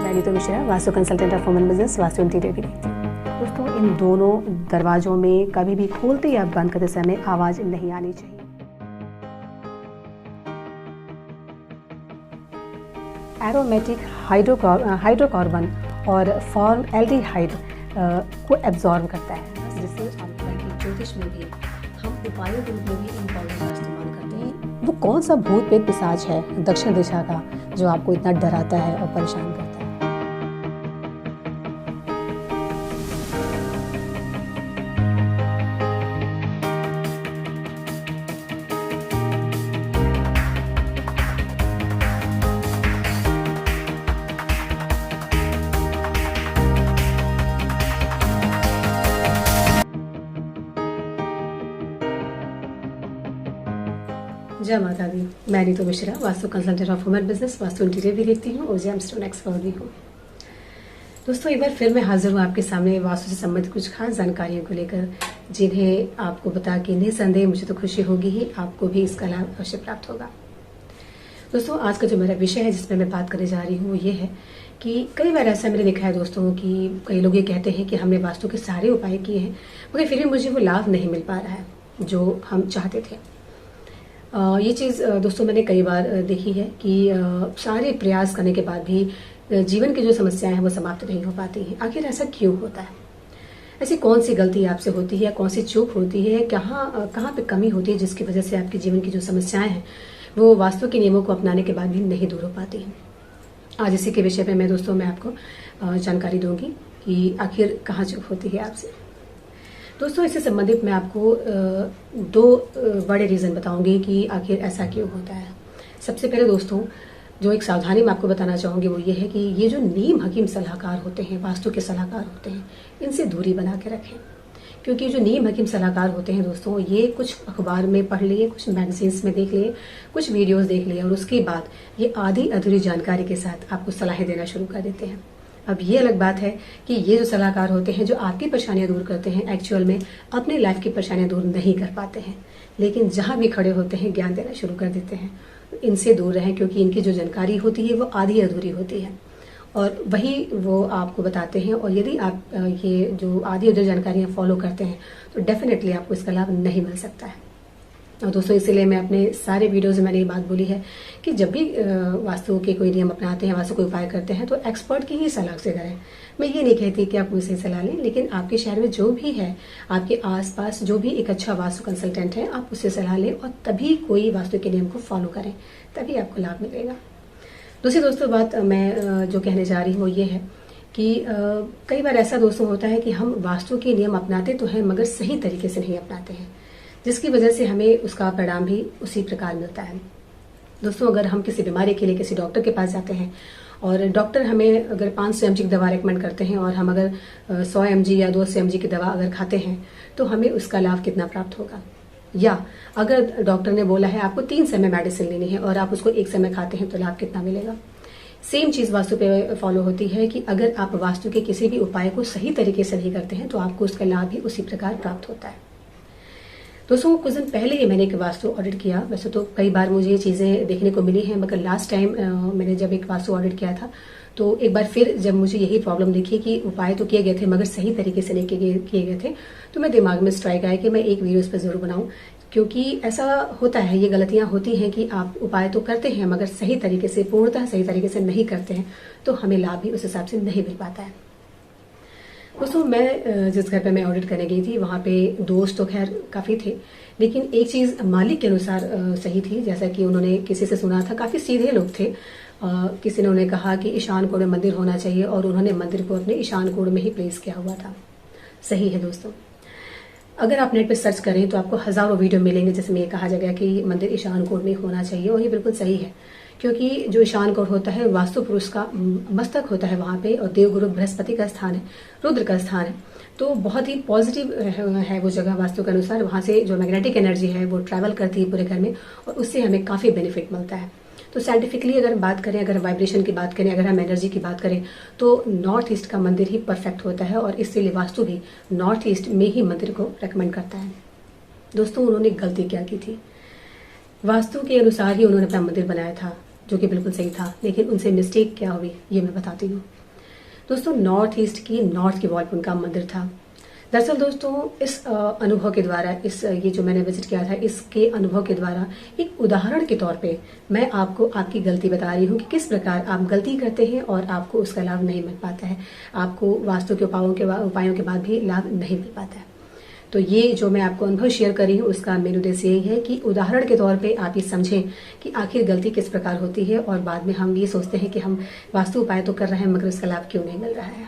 मैं Neetu Mishra, vastu consultant of women business, vastu interior की देखती हूँ। दोस्तों, इन दोनों दरवाजों में कभी भी खोलते या बंद करते समय आवाज़ नहीं आनी चाहिए। एरोमेटिक हाइड्रोकार्बन और फॉर्मल्डिहाइड को एब्जॉर्ब करता है, जिससे आपकी ज्योतिष में भी हम उपायों के रूप में भी इन पाउडर का इस्तेमाल करते हैं। वो कौन सा भूत प्रेत पिशाच है दक्षिण दिशा का जो आपको इतना डराता है और परेशान करता है? जय माता दी। मैं Neetu Mishra, vastu consultant of women business, vastu interior भी देखती हूँ और जेमस्टोन एक्सपर्ट भी हूँ। दोस्तों, एक बार फिर मैं हाजिर हूँ आपके सामने वास्तु से संबंधित कुछ खास जानकारियों को लेकर, जिन्हें आपको बता के निसंदेह मुझे तो खुशी होगी ही, आपको भी इसका लाभ अवश्य प्राप्त होगा। दोस्तों, आज का जो मेरा विषय है जिसमें मैं बात करने जा रही हूँ वो ये है कि कई बार ऐसा मैंने देखा है दोस्तों कि कई लोग ये कहते हैं कि हमने वास्तु के सारे उपाय किए हैं मगर फिर भी मुझे वो लाभ नहीं मिल पा रहा है जो हम चाहते थे। ये चीज़ दोस्तों मैंने कई बार देखी है कि सारे प्रयास करने के बाद भी जीवन की जो समस्याएं हैं वो समाप्त नहीं हो पाती हैं। आखिर ऐसा क्यों होता है? ऐसी कौन सी गलती आपसे होती है, कौन सी चूक होती है, कहाँ पे कमी होती है जिसकी वजह से आपके जीवन की जो समस्याएं हैं वो वास्तु के नियमों को अपनाने के बाद भी नहीं दूर हो पाती हैं? आज इसी के विषय में मैं आपको जानकारी दूंगी कि आखिर कहाँ चूक होती है आपसे। दोस्तों, इससे संबंधित मैं आपको दो बड़े रीज़न बताऊंगी कि आखिर ऐसा क्यों होता है। सबसे पहले दोस्तों, जो एक सावधानी मैं आपको बताना चाहूँगी वो ये है कि ये जो नीम हकीम सलाहकार होते हैं, वास्तु के सलाहकार होते हैं, इनसे दूरी बना के रखें। क्योंकि जो नीम हकीम सलाहकार होते हैं दोस्तों, ये कुछ अखबार में पढ़ लिए, कुछ मैगजीन्स में देख लिए, कुछ वीडियोज़ देख लिए और उसके बाद ये आधी अधूरी जानकारी के साथ आपको सलाहें देना शुरू कर देते हैं। अब ये अलग बात है कि ये जो सलाहकार होते हैं जो आपकी परेशानियां दूर करते हैं, एक्चुअल में अपने लाइफ की परेशानियां दूर नहीं कर पाते हैं, लेकिन जहां भी खड़े होते हैं ज्ञान देना शुरू कर देते हैं। इनसे दूर रहें क्योंकि इनकी जो जानकारी होती है वो आधी अधूरी होती है और वही वो आपको बताते हैं। और यदि आप ये जो आधी अधूरी जानकारियाँ फॉलो करते हैं तो डेफिनेटली आपको इसका लाभ नहीं मिल सकता है। और दोस्तों, इसीलिए मैं अपने सारे वीडियोज़ में मैंने ये बात बोली है कि जब भी वास्तु के कोई नियम अपनाते हैं, वास्तु कोई उपाय करते हैं तो एक्सपर्ट की ही सलाह से करें। मैं ये नहीं कहती कि आप मुझसे सलाह लें, लेकिन आपके शहर में जो भी है, आपके आसपास जो भी एक अच्छा वास्तु कंसल्टेंट है, आप उससे सलाह लें और तभी कोई वास्तु के नियम को फॉलो करें, तभी आपको लाभ मिलेगा। दूसरी दोस्तों बात मैं जो कहने जा रही हूँ वो ये है कि कई बार ऐसा दोस्तों होता है कि हम वास्तु के नियम अपनाते तो हैं मगर सही तरीके से नहीं अपनाते हैं, जिसकी वजह से हमें उसका परिणाम भी उसी प्रकार मिलता है। दोस्तों, अगर हम किसी बीमारी के लिए किसी डॉक्टर के पास जाते हैं और डॉक्टर हमें अगर 500 mg की दवा रेकमेंड करते हैं और हम अगर 100 mg या 200 mg की दवा अगर खाते हैं तो हमें उसका लाभ कितना प्राप्त होगा? या अगर डॉक्टर ने बोला है आपको 3 समय मेडिसिन लेनी है और आप उसको एक समय खाते हैं तो लाभ कितना मिलेगा? सेम चीज़ वास्तु पे फॉलो होती है कि अगर आप वास्तु के किसी भी उपाय को सही तरीके से नहीं करते हैं तो आपको उसका लाभ भी उसी प्रकार प्राप्त होता है। दोस्तों, कुछ दिन पहले ही मैंने एक वास्तु ऑडिट किया। वैसे तो कई बार मुझे ये चीज़ें देखने को मिली हैं मगर लास्ट टाइम मैंने जब एक वास्तु ऑडिट किया था तो एक बार फिर जब मुझे यही प्रॉब्लम दिखी कि उपाय तो किए गए थे मगर सही तरीके से नहीं किए गए थे, तो मैं दिमाग में स्ट्राइक आया कि मैं एक वीडियो इस पर ज़रूर बनाऊं। क्योंकि ऐसा होता है, ये गलतियां होती हैं कि आप उपाय तो करते हैं मगर सही तरीके से, पूर्णतः सही तरीके से नहीं करते हैं तो हमें लाभ भी उस हिसाब से नहीं मिल पाता है। दोस्तों, मैं जिस घर पे मैं ऑडिट करने गई थी वहाँ पे दोस्त तो खैर काफ़ी थे, लेकिन एक चीज़ मालिक के अनुसार सही थी। जैसा कि उन्होंने किसी से सुना था, काफ़ी सीधे लोग थे। किसी ने उन्हें कहा कि ईशान कोण में मंदिर होना चाहिए और उन्होंने मंदिर को अपने ईशान कोण में ही प्लेस किया हुआ था। सही है दोस्तों, अगर आप नेट पे सर्च करें तो आपको हज़ारों वीडियो मिलेंगे जिसमें ये कहा जाएगा कि मंदिर ईशान कोण में होना चाहिए और ये बिल्कुल सही है। क्योंकि जो ईशान कोण होता है वास्तु पुरुष का मस्तक होता है वहाँ पे और देवगुरु बृहस्पति का स्थान है, रुद्र का स्थान है, तो बहुत ही पॉजिटिव है वो जगह वास्तु के अनुसार। वहाँ से जो मैग्नेटिक एनर्जी है वो ट्रैवल करती है पूरे घर में और उससे हमें काफ़ी बेनिफिट मिलता है। तो साइंटिफिकली अगर बात करें, अगर वाइब्रेशन की बात करें, अगर हम एनर्जी की बात करें तो नॉर्थ ईस्ट का मंदिर ही परफेक्ट होता है और इसलिए वास्तु भी नॉर्थ ईस्ट में ही मंदिर को रेकमेंड करता है। दोस्तों, उन्होंने गलती क्या की थी? वास्तु के अनुसार ही उन्होंने अपना मंदिर बनाया था जो कि बिल्कुल सही था, लेकिन उनसे मिस्टेक क्या हुई ये मैं बताती हूँ। दोस्तों नॉर्थ ईस्ट की नॉर्थ की वॉल पर उनका मंदिर था। दरअसल दोस्तों इस अनुभव के द्वारा, ये जो मैंने विजिट किया था, इसके अनुभव के द्वारा एक उदाहरण के तौर पे मैं आपको आपकी गलती बता रही हूँ कि किस प्रकार आप गलती करते हैं और आपको उसका लाभ नहीं मिल पाता है, आपको वास्तु के उपायों के बाद भी लाभ नहीं मिल पाता है। तो ये जो मैं आपको अनुभव शेयर कर रही हूँ उसका मेन उद्देश्य यही है कि उदाहरण के तौर पे आप ये समझें कि आखिर गलती किस प्रकार होती है, और बाद में हम ये सोचते हैं कि हम वास्तु उपाय तो कर रहे हैं मगर उसका लाभ क्यों नहीं मिल रहा है।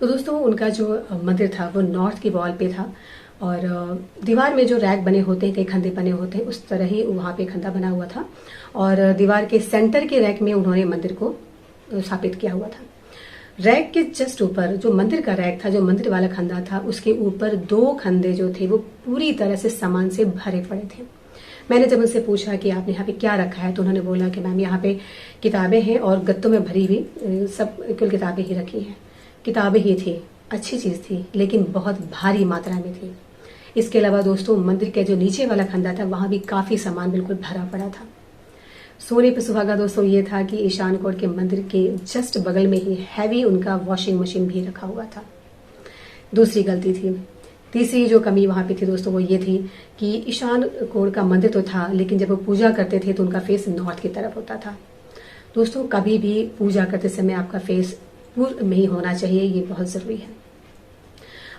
तो दोस्तों उनका जो मंदिर था वो नॉर्थ की वॉल पे था, और दीवार में जो रैक बने होते हैं, कई खंडे बने होते हैं, उस तरह ही वहाँ पे खंडा बना हुआ था, और दीवार के सेंटर के रैक में उन्होंने मंदिर को स्थापित किया हुआ था। रैक के जस्ट ऊपर जो मंदिर का रैक था, जो मंदिर वाला खंडा था, उसके ऊपर 2 खंडे जो थे वो पूरी तरह से सामान से भरे पड़े थे। मैंने जब उनसे पूछा कि आपने यहाँ पे क्या रखा है, तो उन्होंने बोला कि मैम यहाँ पे किताबें हैं और गत्तों में भरी हुई सब कुल किताबें ही रखी हैं। किताबें ही थी, अच्छी चीज थी, लेकिन बहुत भारी मात्रा में थी। इसके अलावा दोस्तों मंदिर के जो नीचे वाला खंडा था वहां भी काफी सामान बिल्कुल भरा पड़ा था। सोने पे सुहागा दोस्तों ये था कि ईशान कोण के मंदिर के जस्ट बगल में ही हैवी उनका वॉशिंग मशीन भी रखा हुआ था। दूसरी गलती थी। तीसरी जो कमी वहां पे थी दोस्तों वो ये थी कि ईशान कोण का मंदिर तो था, लेकिन जब वो पूजा करते थे तो उनका फेस नॉर्थ की तरफ होता था। दोस्तों कभी भी पूजा करते समय आपका फेस पूर्व में ही होना चाहिए, ये बहुत जरूरी है।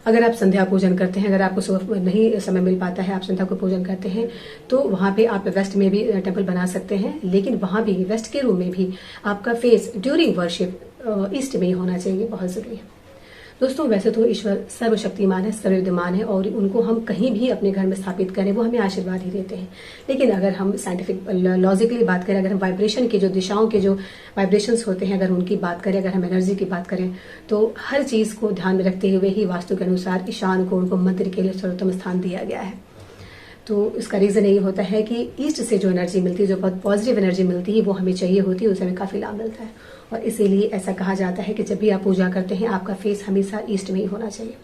अगर आप संध्या पूजन करते हैं, अगर आपको सुबह नहीं समय मिल पाता है, आप संध्या को पूजन करते हैं, तो वहां पे आप वेस्ट में भी टेम्पल बना सकते हैं, लेकिन वहां भी वेस्ट के रूम में भी आपका फेस ड्यूरिंग वर्शिप ईस्ट में ही होना चाहिए, बहुत जरूरी है। दोस्तों वैसे तो ईश्वर सर्वशक्तिमान है, सर्वविद्यमान है, और उनको हम कहीं भी अपने घर में स्थापित करें वो हमें आशीर्वाद ही देते हैं। लेकिन अगर हम साइंटिफिक लॉजिकली बात करें, अगर हम वाइब्रेशन की जो दिशाओं के जो वाइब्रेशंस होते हैं अगर उनकी बात करें, अगर हम एनर्जी की बात करें, तो हर चीज को ध्यान में रखते हुए ही वास्तु के अनुसार ईशान कोण को मंदिर के लिए सर्वोत्तम स्थान दिया गया है। तो इसका रीजन यही होता है कि ईस्ट से जो एनर्जी मिलती है, जो बहुत पॉजिटिव एनर्जी मिलती है, वो हमें चाहिए होती है, उससे हमें काफी लाभ मिलता है। और इसीलिए ऐसा कहा जाता है कि जब भी आप पूजा करते हैं आपका फेस हमेशा ईस्ट में ही होना चाहिए।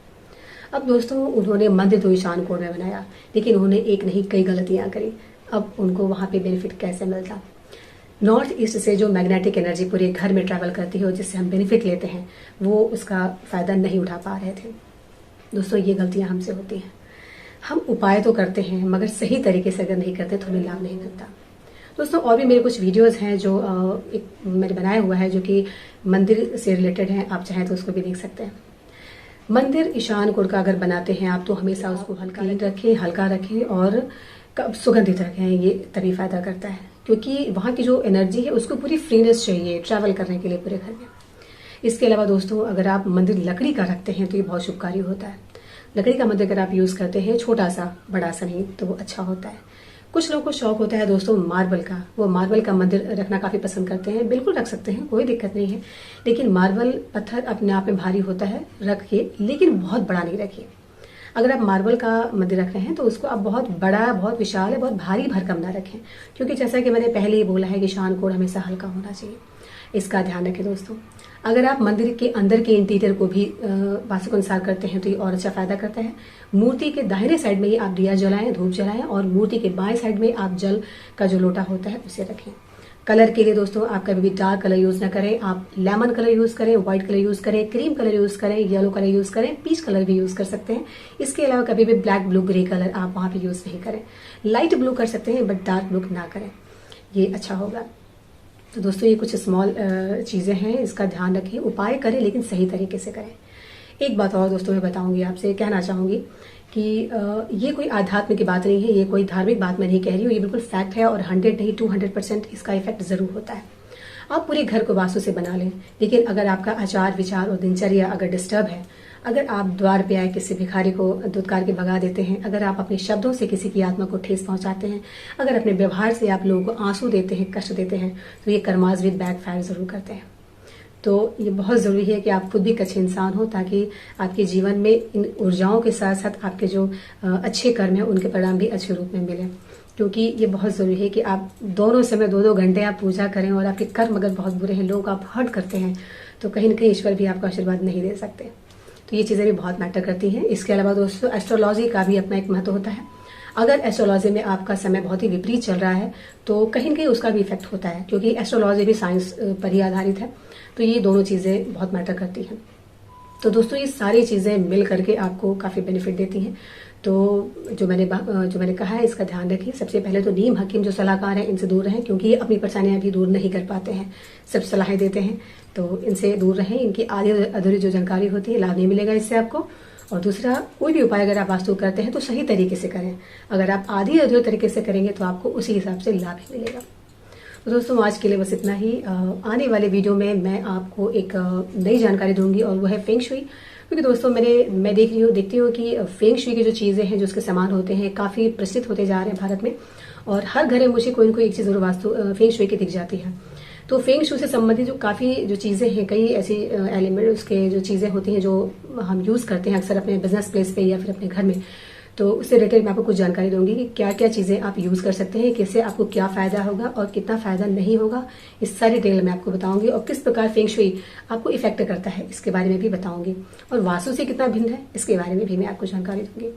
अब दोस्तों उन्होंने मंदिर तो ईशान कोण में बनाया, लेकिन उन्होंने एक नहीं कई गलतियां करी। अब उनको वहां पे बेनिफिट कैसे मिलता? नॉर्थ ईस्ट से जो मैग्नेटिक एनर्जी पूरे घर में ट्रैवल करती है और जिससे हम बेनिफिट लेते हैं, वो उसका फायदा नहीं उठा पा रहे थे। दोस्तों ये गलतियां हमसे होती हैं। हम उपाय तो करते हैं मगर सही तरीके से अगर नहीं करते तो हमें लाभ नहीं मिलता। दोस्तों और भी मेरे कुछ वीडियोस हैं जो एक मैंने बनाया हुआ है जो कि मंदिर से रिलेटेड है, आप चाहें तो उसको भी देख सकते हैं। मंदिर ईशान कोण का अगर बनाते हैं आप तो हमेशा उसको हल्का रखें और सुगंधित रखें, ये तभी फायदा करता है, क्योंकि वहाँ की जो एनर्जी है उसको पूरी फ्रीनेस चाहिए ट्रैवल करने के लिए पूरे घर में। इसके अलावा दोस्तों अगर आप मंदिर लकड़ी का रखते हैं तो ये बहुत शुभकारी होता है। लकड़ी का मंदिर अगर आप यूज करते हैं, छोटा सा बड़ा सा नहीं, तो वो अच्छा होता है। कुछ लोगों को शौक होता है दोस्तों मार्बल का, वो मार्बल का मंदिर रखना काफी पसंद करते हैं। बिल्कुल रख सकते हैं, कोई दिक्कत नहीं है, लेकिन मार्बल पत्थर अपने आप में भारी होता है, रखिए, लेकिन बहुत बड़ा नहीं रखिए। अगर आप मार्बल का मंदिर रख रहे हैं तो उसको आप बहुत बड़ा, बहुत विशाल है, बहुत भारी भरकम ना रखें, क्योंकि जैसा कि मैंने पहले ही बोला है कि ईशान कोण हमेशा हल्का होना चाहिए। इसका ध्यान रखें दोस्तों। अगर आप मंदिर के अंदर के इंटीरियर को भी वास्तु के अनुसार करते हैं तो ये और अच्छा फायदा करता है। मूर्ति के दाहिने साइड में ही आप दिया जलाएं, धूप जलाएं, और मूर्ति के बाएं साइड में आप जल का जो लोटा होता है उसे रखें। कलर के लिए दोस्तों आप कभी भी डार्क कलर यूज ना करें, आप लेमन कलर यूज करें, व्हाइट कलर यूज करें, क्रीम कलर यूज करें, येलो कलर यूज करें, पीच कलर भी यूज कर सकते हैं। इसके अलावा कभी भी ब्लैक, ब्लू, ग्रे कलर आप वहां पे यूज नहीं करें। लाइट ब्लू कर सकते हैं बट डार्क ब्लू ना करें, ये अच्छा होगा। तो दोस्तों ये कुछ स्मॉल चीजें हैं, इसका ध्यान रखें, उपाय करें लेकिन सही तरीके से करें। एक बात और दोस्तों मैं बताऊंगी, आपसे कहना चाहूंगी कि ये कोई आध्यात्म की बात नहीं है, ये कोई धार्मिक बात मैं नहीं कह रही हूँ, ये बिल्कुल फैक्ट है और 100 नहीं 200% इसका इफेक्ट जरूर होता है। आप पूरे घर को वास्तु से बना लें, लेकिन अगर आपका आचार विचार और दिनचर्या अगर डिस्टर्ब है, अगर आप द्वार पे आए किसी भिखारी को दुत्कार के भगा देते हैं, अगर आप अपने शब्दों से किसी की आत्मा को ठेस पहुंचाते हैं, अगर अपने व्यवहार से आप लोगों को आंसू देते हैं, कष्ट देते हैं, तो ये कर्मास विद बैकफायर जरूर करते हैं। तो ये बहुत जरूरी है कि आप खुद भी एक अच्छे इंसान हो, ताकि आपके जीवन में इन ऊर्जाओं के साथ साथ आपके जो अच्छे कर्म हैं उनके परिणाम भी अच्छे रूप में मिले। क्योंकि ये बहुत जरूरी है कि आप दोनों समय 2-2 घंटे आप पूजा करें और आपके कर्म अगर बहुत बुरे हैं, लोग आप हर्ट करते हैं, तो कहीं न कहीं ईश्वर भी आपको आशीर्वाद नहीं दे सकते। तो ये चीजें भी बहुत मैटर करती हैं। इसके अलावा दोस्तों एस्ट्रोलॉजी का भी अपना एक महत्व होता है। अगर एस्ट्रोलॉजी में आपका समय बहुत ही विपरीत चल रहा है तो कहीं न कहीं उसका भी इफेक्ट होता है, क्योंकि एस्ट्रोलॉजी भी साइंस पर ही आधारित है। तो ये दोनों चीज़ें बहुत मैटर करती हैं। तो दोस्तों ये सारी चीज़ें मिल करके आपको काफ़ी बेनिफिट देती हैं। तो जो मैंने कहा है इसका ध्यान रखिए। सबसे पहले तो नीम हकीम जो सलाहकार हैं इनसे दूर रहें, क्योंकि ये अपनी परेशानियां भी दूर नहीं कर पाते हैं, सब सलाहें देते हैं। तो इनसे दूर रहें। इनकी आधी अधूरी जो जानकारी होती है लाभ नहीं मिलेगा इससे आपको। और दूसरा, कोई भी उपाय अगर आप वास्तु करते हैं तो सही तरीके से करें। अगर आप आधी अधूरे तरीके से करेंगे तो आपको उसी हिसाब से लाभ ही मिलेगा। तो दोस्तों आज के लिए बस इतना ही। आने वाले वीडियो में मैं आपको एक नई जानकारी दूंगी और वो है फेंग शुई। क्योंकि दोस्तों मैं देखती हूँ कि फेंग शुई की जो चीज़ें हैं, जो उसके सामान होते हैं, काफ़ी प्रसिद्ध होते जा रहे हैं भारत में। और हर घर में मुझे कोई न कोई एक चीज़ जरूर वास्तु फेंग शुई की दिख जाती है। तो फेंग शुई से संबंधित जो काफ़ी जो चीज़ें हैं, कई ऐसी एलिमेंट उसके जो चीज़ें होती हैं जो हम यूज़ करते हैं अक्सर अपने बिजनेस प्लेस पे या फिर अपने घर में, तो उससे रिलेटेड मैं आपको कुछ जानकारी दूंगी कि क्या क्या चीज़ें आप यूज़ कर सकते हैं, किससे आपको क्या फ़ायदा होगा और कितना फ़ायदा नहीं होगा, इस सारी डिटेल मैं आपको बताऊंगी। और किस प्रकार फेंग शुई आपको इफेक्ट करता है इसके बारे में भी बताऊंगी। और वास्तु से कितना भिन्न है इसके बारे में भी मैं आपको जानकारी दूंगी।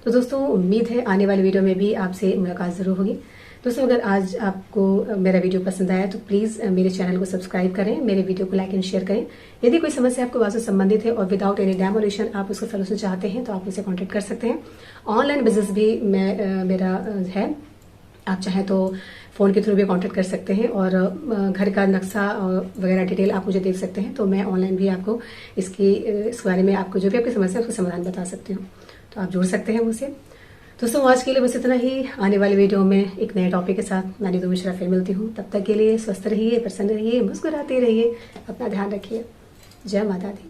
तो दोस्तों उम्मीद है आने वाले वीडियो में भी आपसे मुलाकात जरूर होगी। दोस्तों अगर आज आपको मेरा वीडियो पसंद आया तो प्लीज़ मेरे चैनल को सब्सक्राइब करें, मेरे वीडियो को लाइक एंड शेयर करें। यदि कोई समस्या आपको वास्तु संबंधित है और विदाउट एनी डेमोरेशन आप उसको सोल्यूशन चाहते हैं तो आप मुझसे कांटेक्ट कर सकते हैं। ऑनलाइन बिजनेस भी मेरा है, आप चाहें तो फ़ोन के थ्रू भी कांटेक्ट कर सकते हैं। और घर का नक्शा वगैरह डिटेल आप मुझे दे सकते हैं, तो मैं ऑनलाइन भी आपको इस बारे में आपको जो भी आपकी समस्या है उसका समाधान बता सकती हूँ। तो आप जुड़ सकते हैं मुझसे। दोस्तों आज के लिए बस इतना ही। आने वाले वीडियो में एक नए टॉपिक के साथ मैं नीतू मिश्रा फिर मिलती हूँ। तब तक के लिए स्वस्थ रहिए, प्रसन्न रहिए, मुस्कुराते रहिए, अपना ध्यान रखिए। जय माता दी।